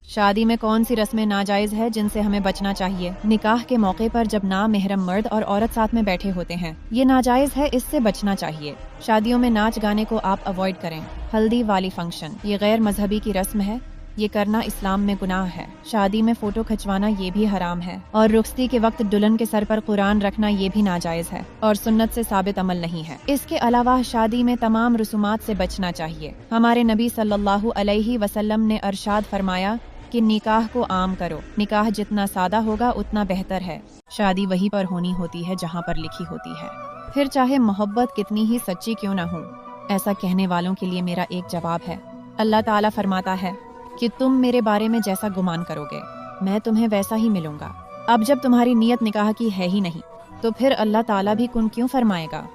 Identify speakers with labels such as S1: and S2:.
S1: شادی میں کون سی رسمیں ناجائز ہے جن سے ہمیں بچنا چاہیے؟ نکاح کے موقع پر جب نامحرم مرد اور عورت ساتھ میں بیٹھے ہوتے ہیں، یہ ناجائز ہے، اس سے بچنا چاہیے۔ شادیوں میں ناچ گانے کو آپ اوائڈ کریں۔ ہلدی والی فنکشن، یہ غیر مذہبی کی رسم ہے، یہ کرنا اسلام میں گناہ ہے۔ شادی میں فوٹو کھنچوانا یہ بھی حرام ہے، اور رخصتی کے وقت دلہن کے سر پر قرآن رکھنا یہ بھی ناجائز ہے اور سنت سے ثابت عمل نہیں ہے۔ اس کے علاوہ شادی میں تمام رسومات سے بچنا چاہیے۔ ہمارے نبی صلی اللہ علیہ وسلم نے ارشاد فرمایا کہ نکاح کو عام کرو، نکاح جتنا سادہ ہوگا اتنا بہتر ہے۔ شادی وہیں پر ہونی ہوتی ہے جہاں پر لکھی ہوتی ہے، پھر چاہے محبت کتنی ہی سچی کیوں نہ ہو۔ ایسا کہنے والوں کے لیے میرا ایک جواب ہے، اللہ تعالیٰ فرماتا ہے کہ تم میرے بارے میں جیسا گمان کرو گے میں تمہیں ویسا ہی ملوں گا۔ اب جب تمہاری نیت نکاح کی ہے ہی نہیں تو پھر اللہ تعالیٰ بھی کن کیوں فرمائے گا؟